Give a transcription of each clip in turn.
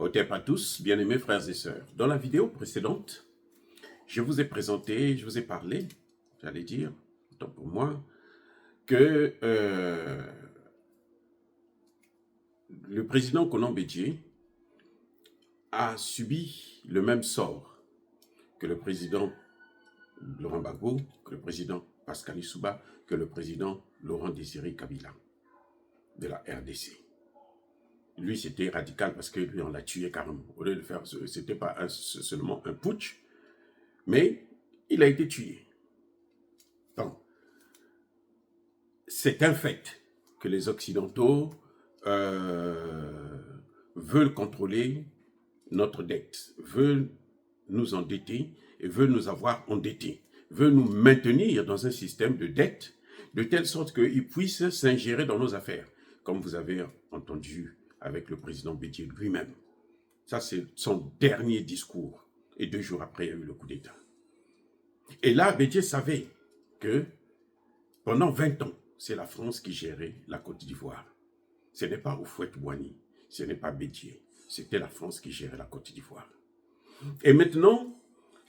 Hotep à tous, bien-aimés frères et sœurs. Dans la vidéo précédente, je vous ai présenté, je vous ai parlé, j'allais dire, autant pour moi, que le président Konan Bédié a subi le même sort que le président Laurent Gbagbo, que le président Pascal Lissouba, que le président Laurent Désiré Kabila de la RDC. Lui, c'était radical parce que lui, on l'a tué carrément. Au lieu de faire, c'était pas seulement un putsch, mais il a été tué. Donc, c'est un fait que les Occidentaux veulent contrôler notre dette, veulent nous endetter et veulent nous avoir endettés, veulent nous maintenir dans un système de dette de telle sorte qu'ils puissent s'ingérer dans nos affaires, comme vous avez entendu avec le président Bédié lui-même. Ça, c'est son dernier discours. Et 2 jours après, il y a eu le coup d'État. Et là, Bédié savait que pendant 20 ans, c'est la France qui gérait la Côte d'Ivoire. Ce n'est pas Houphouët-Boigny, ce n'est pas Bédié, c'était la France qui gérait la Côte d'Ivoire. Et maintenant,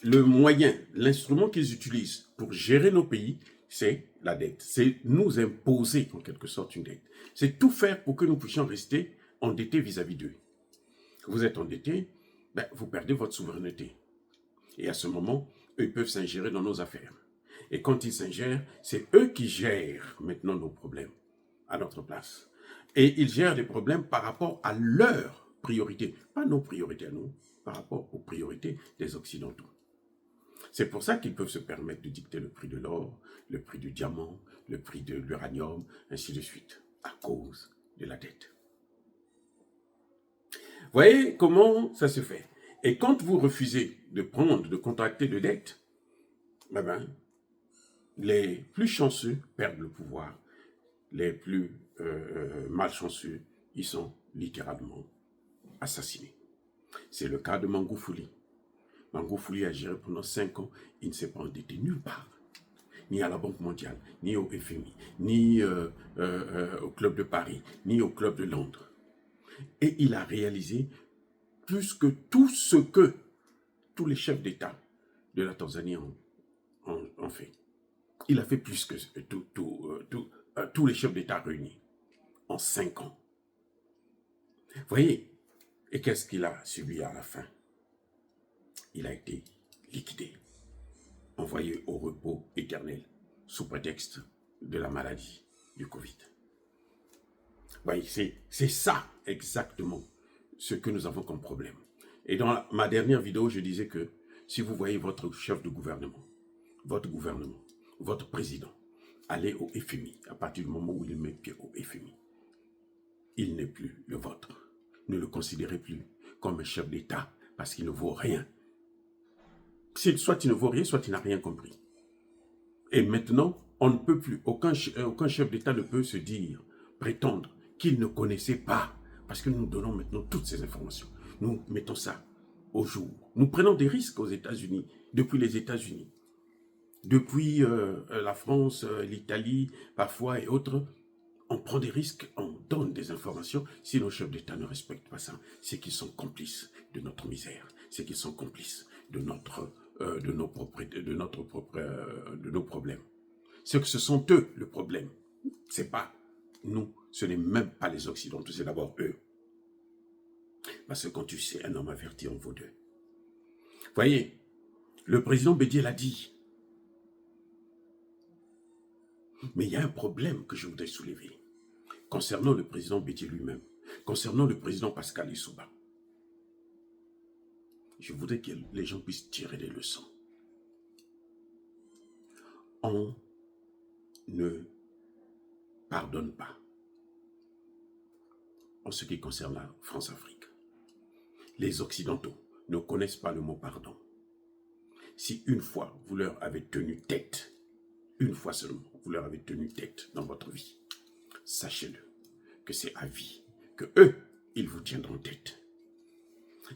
le moyen, l'instrument qu'ils utilisent pour gérer nos pays, c'est la dette. C'est nous imposer en quelque sorte une dette. C'est tout faire pour que nous puissions rester endettés vis-à-vis d'eux. Vous êtes endettés, vous perdez votre souveraineté. Et à ce moment, eux peuvent s'ingérer dans nos affaires. Et quand ils s'ingèrent, c'est eux qui gèrent maintenant nos problèmes à notre place. Et ils gèrent les problèmes par rapport à leurs priorités, pas nos priorités à nous, par rapport aux priorités des Occidentaux. C'est pour ça qu'ils peuvent se permettre de dicter le prix de l'or, le prix du diamant, le prix de l'uranium, ainsi de suite, à cause de la dette. Voyez comment ça se fait. Et quand vous refusez de prendre, de contracter de dette, les plus chanceux perdent le pouvoir. Les plus malchanceux, ils sont littéralement assassinés. C'est le cas de Magufuli. Magufuli a géré pendant 5 ans, il ne s'est pas endetté nulle part. Ni à la Banque mondiale, ni au FMI, ni au Club de Paris, ni au Club de Londres. Et il a réalisé plus que tout ce que tous les chefs d'État de la Tanzanie ont fait. Il a fait plus que tous les chefs d'État réunis en 5 ans. Vous voyez, et qu'est-ce qu'il a subi à la fin? Il a été liquidé, envoyé au repos éternel sous prétexte de la maladie du Covid. Vous voyez, c'est ça exactement ce que nous avons comme problème. Et dans ma dernière vidéo, je disais que si vous voyez votre chef de gouvernement, votre président, aller au FMI, à partir du moment où il met pied au FMI, il n'est plus le vôtre. Ne le considérez plus comme un chef d'État parce qu'il ne vaut rien. Soit il ne vaut rien, soit il n'a rien compris. Et maintenant, on ne peut plus, aucun chef d'État ne peut se dire, prétendre qu'il ne connaissait pas, parce que nous donnons maintenant toutes ces informations. Nous mettons ça au jour. Nous prenons des risques aux États-Unis, depuis les États-Unis, depuis la France, l'Italie, parfois et autres. On prend des risques, on donne des informations. Si nos chefs d'État ne respectent pas ça, c'est qu'ils sont complices de notre misère, c'est qu'ils sont complices de nos problèmes. C'est que ce sont eux le problème. C'est pas nous, ce n'est même pas les Occidentaux, c'est d'abord eux. Parce que quand tu sais, un homme averti en vaut 2. Voyez, le président Bédié l'a dit. Mais il y a un problème que je voudrais soulever concernant le président Bédié lui-même, concernant le président Pascal Lissouba. Je voudrais que les gens puissent tirer des leçons. On ne pardonne pas en ce qui concerne la France-Afrique. Les Occidentaux ne connaissent pas le mot pardon. Si une fois vous leur avez tenu tête, une fois seulement vous leur avez tenu tête dans votre vie, sachez-le, que c'est à vie, que eux, ils vous tiendront tête.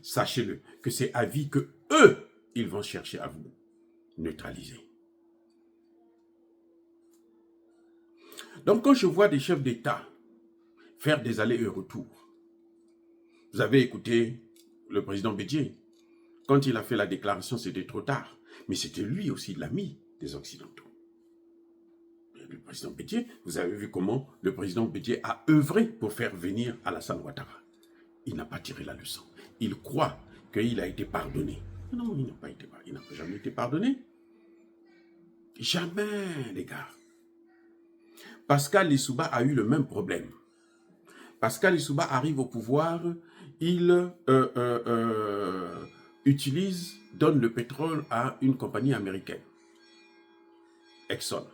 Sachez-le, que c'est à vie que eux, ils vont chercher à vous neutraliser. Donc quand je vois des chefs d'État faire des allers et retours, vous avez écouté le président Bédier. Quand il a fait la déclaration, c'était trop tard. Mais c'était lui aussi l'ami des Occidentaux. Le président Bédier, vous avez vu comment le président Bédier a œuvré pour faire venir Alassane Ouattara. Il n'a pas tiré la leçon. Il croit qu'il a été pardonné. Non, il n'a pas été pardonné. Il n'a jamais été pardonné. Jamais, les gars. Pascal Lissouba a eu le même problème. Pascal Lissouba arrive au pouvoir, il donne le pétrole à une compagnie américaine, Exxon,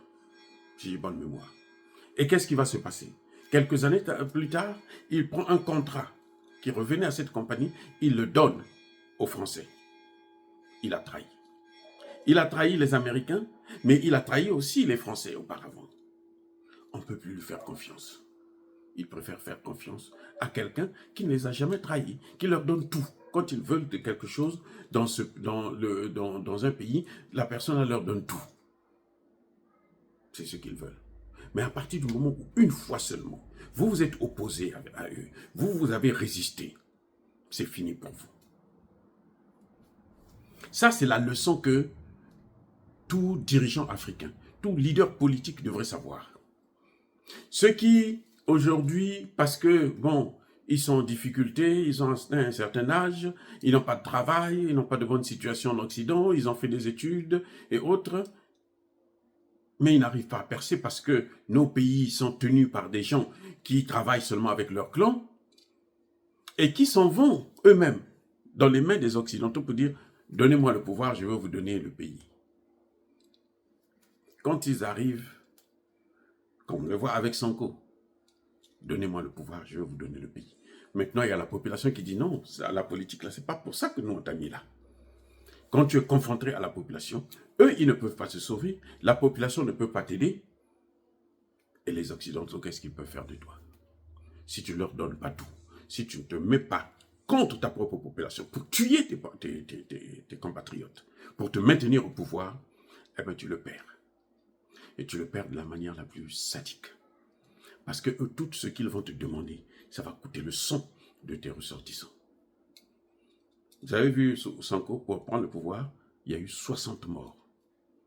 si j'ai bonne mémoire. Et qu'est-ce qui va se passer? Quelques années plus tard, il prend un contrat qui revenait à cette compagnie, il le donne aux Français. Il a trahi. Il a trahi les Américains, mais il a trahi aussi les Français auparavant. On ne peut plus lui faire confiance. Il préfère faire confiance à quelqu'un qui ne les a jamais trahis, qui leur donne tout. Quand ils veulent de quelque chose dans un pays, la personne leur donne tout. C'est ce qu'ils veulent. Mais à partir du moment où, une fois seulement, vous vous êtes opposé à eux, vous avez résisté, c'est fini pour vous. Ça, c'est la leçon que tout dirigeant africain, tout leader politique devrait savoir. Ceux qui, aujourd'hui, parce que, bon, ils sont en difficulté, ils ont un certain âge, ils n'ont pas de travail, ils n'ont pas de bonne situation en Occident, ils ont fait des études et autres, mais ils n'arrivent pas à percer parce que nos pays sont tenus par des gens qui travaillent seulement avec leur clan et qui s'en vont eux-mêmes dans les mains des Occidentaux pour dire « Donnez-moi le pouvoir, je vais vous donner le pays ». Quand ils arrivent, comme on le voit avec Sanko, « Donnez-moi le pouvoir, je vais vous donner le pays ». Maintenant, il y a la population qui dit « Non, la politique, là, c'est pas pour ça que nous on t'a mis là ». Quand tu es confronté à la population, eux, ils ne peuvent pas se sauver, la population ne peut pas t'aider. Et les Occidentaux, qu'est-ce qu'ils peuvent faire de toi? Si tu ne leur donnes pas tout, si tu ne te mets pas contre ta propre population pour tuer tes compatriotes, pour te maintenir au pouvoir, eh bien tu le perds. Et tu le perds de la manière la plus sadique. Parce que eux, tout ce qu'ils vont te demander, ça va coûter le sang de tes ressortissants. Vous avez vu Sanko, pour prendre le pouvoir, il y a eu 60 morts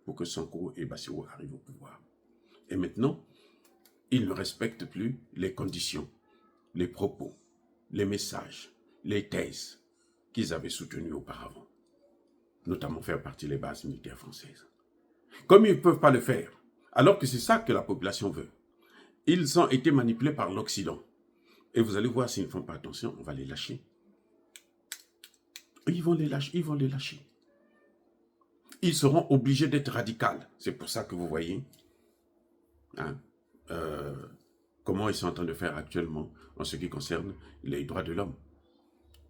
pour que Sanko et Bassirou arrivent au pouvoir. Et maintenant, ils ne respectent plus les conditions, les propos, les messages, les thèses qu'ils avaient soutenues auparavant, notamment faire partie des bases militaires françaises. Comme ils ne peuvent pas le faire, alors que c'est ça que la population veut, ils ont été manipulés par l'Occident. Et vous allez voir, s'ils ne font pas attention, on va les lâcher. Ils vont les lâcher. Ils seront obligés d'être radicaux. C'est pour ça que vous voyez comment ils sont en train de faire actuellement en ce qui concerne les droits de l'homme.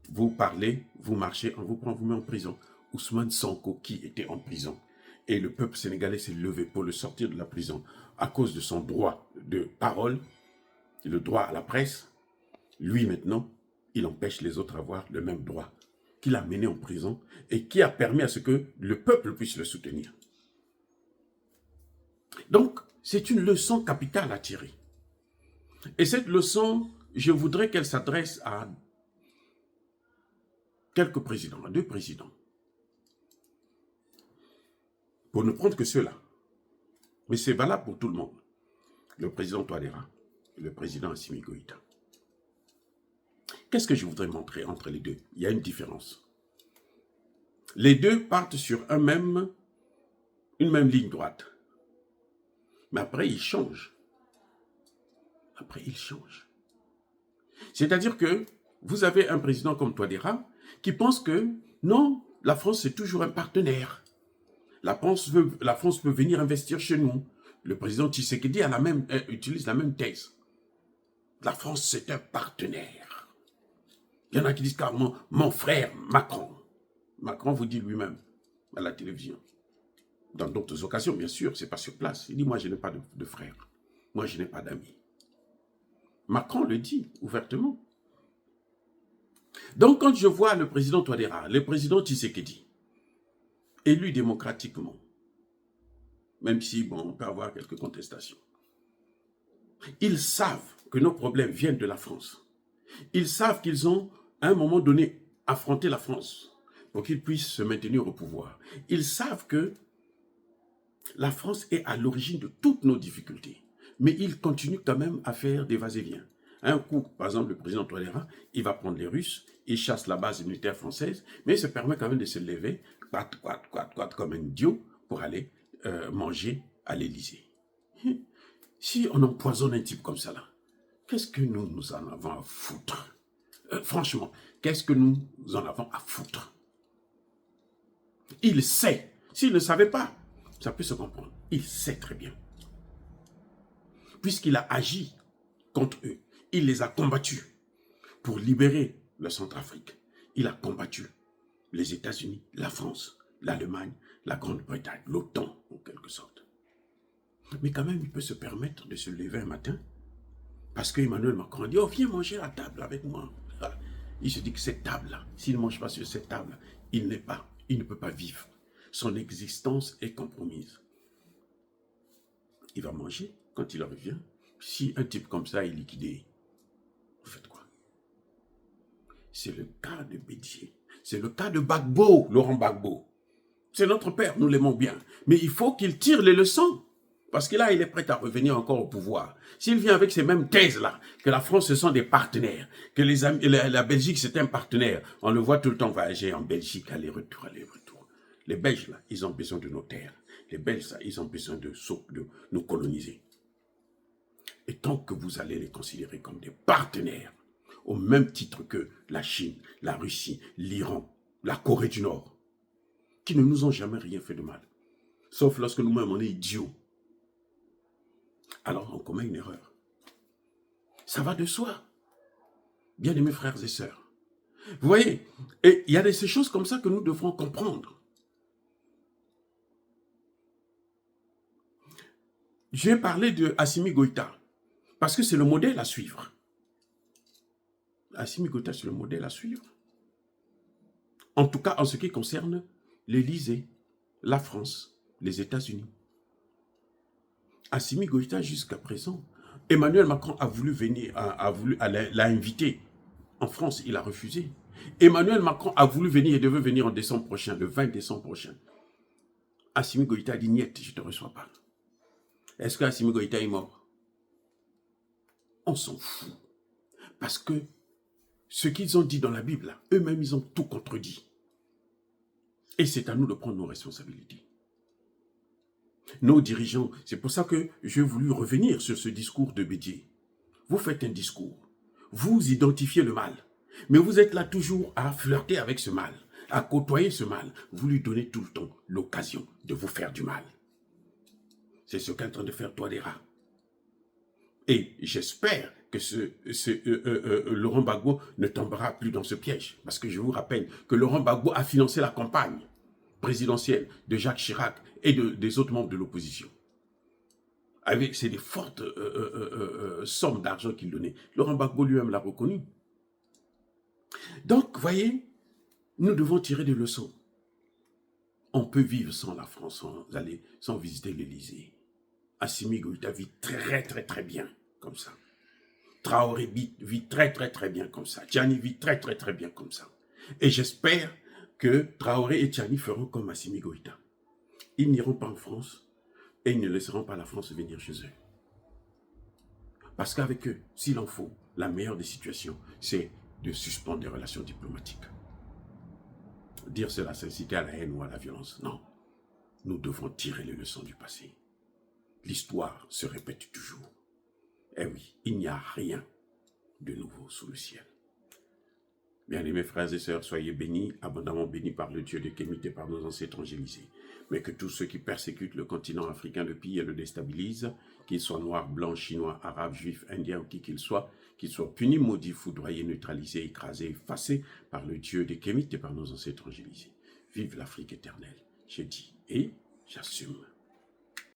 Vous parlez, vous marchez, on vous prend, vous met en prison. Ousmane Sonko qui était en prison. Et le peuple sénégalais s'est levé pour le sortir de la prison à cause de son droit de parole, le droit à la presse. Lui maintenant, il empêche les autres d'avoir le même droit qu'il a mené en prison et qui a permis à ce que le peuple puisse le soutenir. Donc, c'est une leçon capitale à tirer. Et cette leçon, je voudrais qu'elle s'adresse à quelques présidents, à 2 présidents. Pour ne prendre que ceux-là. Mais c'est valable pour tout le monde. Le président Touadéra et le président Assimi Goïta. Qu'est-ce que je voudrais montrer entre les deux? Il y a une différence. Les deux partent sur une même ligne droite. Mais après, ils changent. C'est-à-dire que vous avez un président comme Touadéra qui pense que non, la France c'est toujours un partenaire. La France peut venir investir chez nous. Le président Tshisekedi utilise la même thèse. La France c'est un partenaire. Il y en a qui disent carrément mon frère Macron. Macron vous dit lui-même à la télévision. Dans d'autres occasions, bien sûr, c'est pas sur place. Il dit moi je n'ai pas de frère. Moi je n'ai pas d'amis. Macron le dit ouvertement. Donc, quand je vois le président Touadéra, le président Tshisekedi, élu démocratiquement, même si, bon, on peut avoir quelques contestations, ils savent que nos problèmes viennent de la France. Ils savent qu'ils ont, à un moment donné, affronter la France pour qu'ils puissent se maintenir au pouvoir. Ils savent que la France est à l'origine de toutes nos difficultés. Mais ils continuent quand même à faire des va-et-vient. Un coup, par exemple, le président Touadéra, il va prendre les Russes, il chasse la base militaire française, mais il se permet quand même de se lever, comme un idiot, pour aller manger à l'Élysée. Si on empoisonne un type comme ça, là, qu'est-ce que nous en avons à foutre? Franchement, qu'est-ce que nous en avons à foutre? Il sait. S'il ne savait pas, ça peut se comprendre. Il sait très bien. Puisqu'il a agi contre eux, il les a combattus pour libérer le Centrafrique. Il a combattu les États-Unis, la France, l'Allemagne, la Grande-Bretagne, l'OTAN, en quelque sorte. Mais quand même, il peut se permettre de se lever un matin parce qu'Emmanuel Macron a dit « Oh, viens manger à table avec moi. » Il se dit que cette table-là, s'il ne mange pas sur cette table, il ne peut pas vivre. Son existence est compromise. Il va manger quand il revient. Si un type comme ça est liquidé, vous faites quoi? C'est le cas de Bédié. C'est le cas de Gbagbo, Laurent Gbagbo. C'est notre père, nous l'aimons bien. Mais il faut qu'il tire les leçons. Parce que là, il est prêt à revenir encore au pouvoir. S'il vient avec ces mêmes thèses-là, que la France, ce sont des partenaires, que la Belgique, c'est un partenaire, on le voit tout le temps voyager en Belgique, aller-retour, aller-retour. Les Belges, là, ils ont besoin de nos terres. Les Belges, là, ils ont besoin de nous coloniser. Et tant que vous allez les considérer comme des partenaires, au même titre que la Chine, la Russie, l'Iran, la Corée du Nord, qui ne nous ont jamais rien fait de mal, sauf lorsque nous-mêmes on est idiots, alors on commet une erreur. Ça va de soi, bien-aimés frères et sœurs. Vous voyez, et il y a de ces choses comme ça que nous devrons comprendre. J'ai parlé de Assimi Goïta, parce que c'est le modèle à suivre. Assimi Goïta, c'est le modèle à suivre. En tout cas, en ce qui concerne l'Élysée, la France, les États-Unis. Assimi Goïta, jusqu'à présent, Emmanuel Macron a voulu venir, l'a invité en France, il a refusé. Emmanuel Macron a voulu venir et devait venir en décembre prochain, le 20 décembre prochain. Assimi Goïta a dit, niet, je ne te reçois pas. Est-ce que Assimi Goïta est mort? On s'en fout. Parce que ce qu'ils ont dit dans la Bible, eux-mêmes, ils ont tout contredit. Et c'est à nous de prendre nos responsabilités. Nos dirigeants, c'est pour ça que j'ai voulu revenir sur ce discours de Bédié. Vous faites un discours, vous identifiez le mal, mais vous êtes là toujours à flirter avec ce mal, à côtoyer ce mal. Vous lui donnez tout le temps l'occasion de vous faire du mal. C'est ce qu'est en train de faire Touadéra. Et j'espère que Laurent Gbagbo ne tombera plus dans ce piège. Parce que je vous rappelle que Laurent Gbagbo a financé la campagne présidentielle de Jacques Chirac et des autres membres de l'opposition. C'est des fortes sommes d'argent qu'il donnait. Laurent Gbagbo lui-même l'a reconnu. Donc, voyez, nous devons tirer des leçons. On peut vivre sans la France, sans visiter l'Élysée. Assimi Goïta vit très, très, très bien comme ça. Traoré vit très, très, très bien comme ça. Tchani vit très, très, très bien comme ça. Et j'espère que Traoré et Tchani feront comme Assimi Goïta. Ils n'iront pas en France et ils ne laisseront pas la France venir chez eux. Parce qu'avec eux, s'il en faut, la meilleure des situations, c'est de suspendre des relations diplomatiques. Dire cela, c'est inciter à la haine ou à la violence. Non. Nous devons tirer les leçons du passé. L'histoire se répète toujours. Eh oui, il n'y a rien de nouveau sous le ciel. Bien-aimés frères et sœurs, soyez bénis, abondamment bénis par le Dieu de Kémite et par nos ancêtres angélisés. Mais que tous ceux qui persécutent le continent africain, le pillent et le déstabilisent, qu'ils soient noirs, blancs, chinois, arabes, juifs, indiens ou qui qu'ils soient punis, maudits, foudroyés, neutralisés, écrasés, effacés par le Dieu de Kémite et par nos ancêtres angélisés. Vive l'Afrique éternelle, j'ai dit et j'assume.